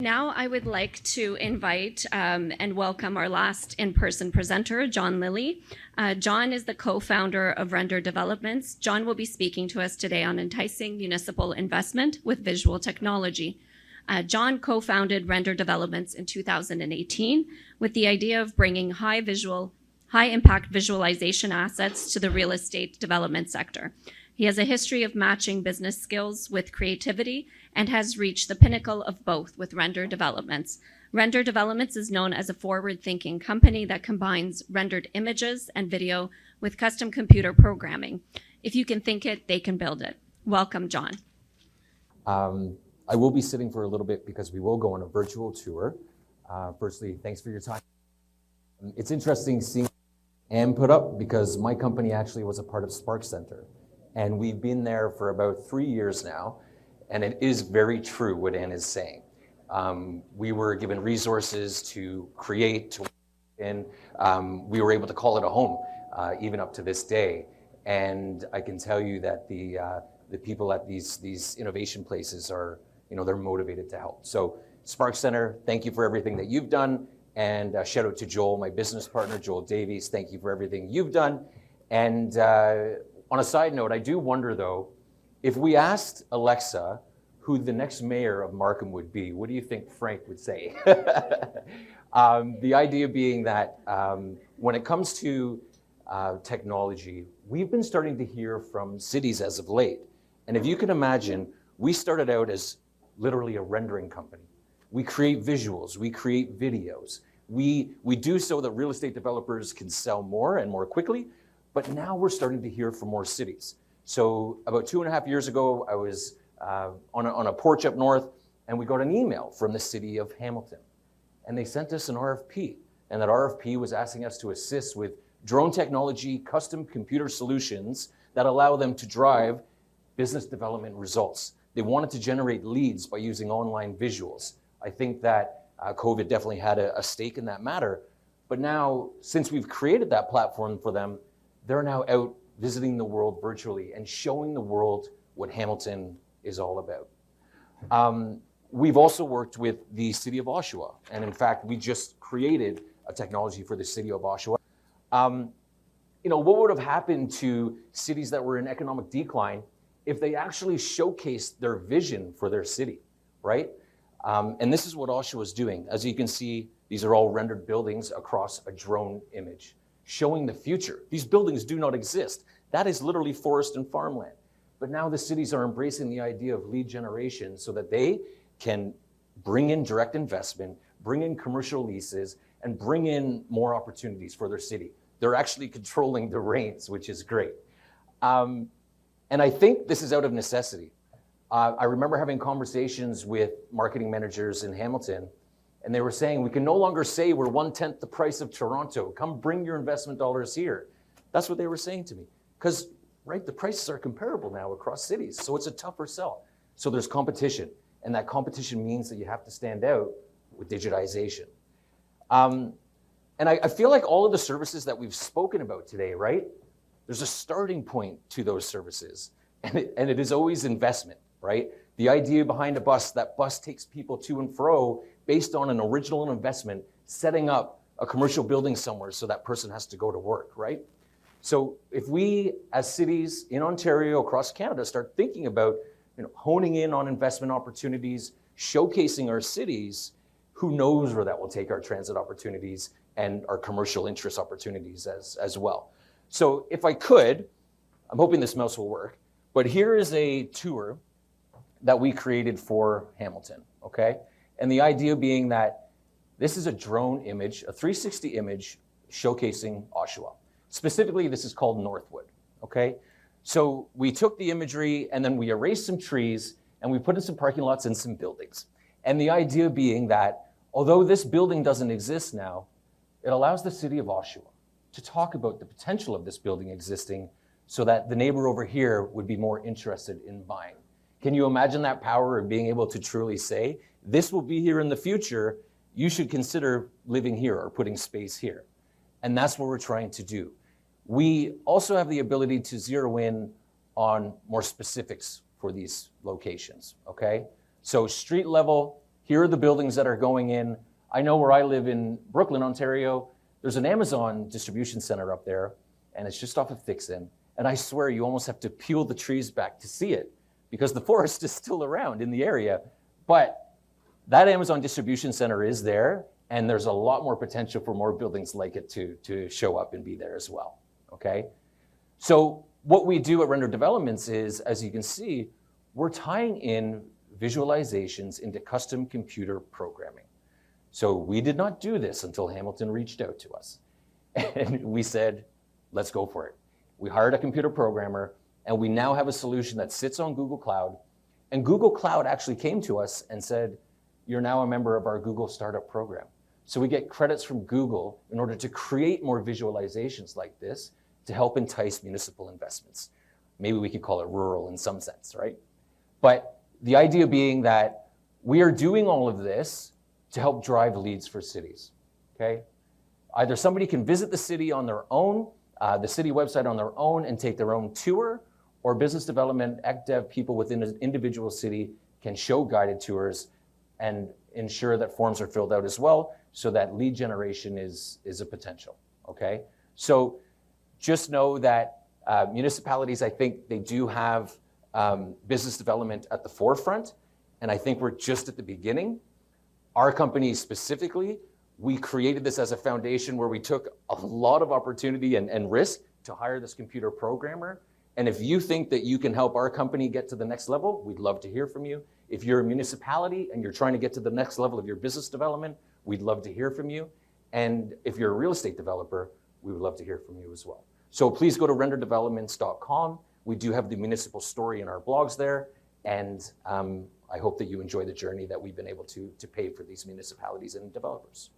Now I would like to invite and welcome our last in-person presenter, John Lilly. John is the co-founder of Render Developments. John will be speaking to us today on enticing municipal investment with visual technology. John co-founded Render Developments in 2018 with the idea of bringing high-impact visualization assets to the real estate development sector. He has a history of matching business skills with creativity and has reached the pinnacle of both with Render Developments. Render Developments is known as a forward-thinking company that combines rendered images and video with custom computer programming. If you can think it, they can build it. Welcome, John. I will be sitting for a little bit because we will go on a virtual tour. Firstly, thanks for your time. It's interesting seeing Anne put up because my company actually was a part of Spark Center. And we've been there for about 3 years now. And it is very true what Anne is saying. We were given resources to create, and we were able to call it a home, even up to this day. And I can tell you that the people at these innovation places are, they're motivated to help. So Spark Center, thank you for everything that you've done. And shout out to Joel, my business partner, Joel Davies. Thank you for everything you've done. And on a side note, I do wonder though, if we asked Alexa who the next mayor of Markham would be, what do you think Frank would say? The idea being that when it comes to technology, we've been starting to hear from cities as of late. And if you can imagine, we started out as literally a rendering company. We create visuals, we create videos. We do so that real estate developers can sell more and more quickly, but now we're starting to hear from more cities. So about 2.5 years ago, I was on a porch up north, and we got an email from the city of Hamilton. And they sent us an RFP, and that RFP was asking us to assist with drone technology, custom computer solutions that allow them to drive business development results. They wanted to generate leads by using online visuals. I think that COVID definitely had a stake in that matter. But now, since we've created that platform for them, they're now out visiting the world virtually and showing the world what Hamilton is all about. We've also worked with the city of Oshawa. And in fact, we just created a technology for the city of Oshawa. What would have happened to cities that were in economic decline if they actually showcased their vision for their city, right? And this is what Oshawa is doing. As you can see, these are all rendered buildings across a drone image, showing the future. These buildings do not exist. That is literally forest and farmland. But now the cities are embracing the idea of lead generation so that they can bring in direct investment, bring in commercial leases, and bring in more opportunities for their city. They're actually controlling the reins, which is great. And I think this is out of necessity. I remember having conversations with marketing managers in Hamilton, and they were saying, we can no longer say we're 1/10 the price of Toronto. Come bring your investment dollars here. That's what they were saying to me. Because, right, the prices are comparable now across cities, so it's a tougher sell. So there's competition, and that competition means that you have to stand out with digitization. And I feel like all of the services that we've spoken about today, right, there's a starting point to those services, and it is always investment, right? The idea behind a bus, that bus takes people to and fro based on an original investment, setting up a commercial building somewhere so that person has to go to work, right? So if we, as cities in Ontario, across Canada, start thinking about honing in on investment opportunities, showcasing our cities, who knows where that will take our transit opportunities and our commercial interest opportunities as well. So if I could, I'm hoping this mouse will work, but here is a tour that we created for Hamilton, okay? And the idea being that this is a drone image, a 360 image showcasing Oshawa. Specifically, this is called Northwood, okay? So we took the imagery and then we erased some trees and we put in some parking lots and some buildings. And the idea being that although this building doesn't exist now, it allows the city of Oshawa to talk about the potential of this building existing so that the neighbor over here would be more interested in buying. Can you imagine that power of being able to truly say, this will be here in the future, you should consider living here or putting space here. And that's what we're trying to do. We also have the ability to zero in on more specifics for these locations, okay? So street level, here are the buildings that are going in. I know where I live in Brooklyn, Ontario, there's an Amazon distribution center up there, and it's just off of Thixon. And I swear you almost have to peel the trees back to see it because the forest is still around in the area. But that Amazon distribution center is there, and there's a lot more potential for more buildings like it to show up and be there as well, okay? So what we do at Render Developments is, as you can see, we're tying in visualizations into custom computer programming. So we did not do this until Hamilton reached out to us. And we said, let's go for it. We hired a computer programmer, and we now have a solution that sits on Google Cloud. And Google Cloud actually came to us and said, you're now a member of our Google Startup Program. So we get credits from Google in order to create more visualizations like this to help entice municipal investments. Maybe we could call it rural in some sense, right? But the idea being that we are doing all of this to help drive leads for cities, okay? Either somebody can visit the city on their own, the city website on their own and take their own tour, or business development, ECDev people within an individual city can show guided tours and ensure that forms are filled out as well so that lead generation is a potential, okay? So just know that municipalities, I think they do have business development at the forefront, and I think we're just at the beginning. Our company specifically, we created this as a foundation where we took a lot of opportunity and risk to hire this computer programmer. And if you think that you can help our company get to the next level, we'd love to hear from you. If you're a municipality and you're trying to get to the next level of your business development, we'd love to hear from you. And if you're a real estate developer, we would love to hear from you as well. So please go to renderdevelopments.com. We do have the municipal story in our blogs there. And I hope that you enjoy the journey that we've been able to pave for these municipalities and developers.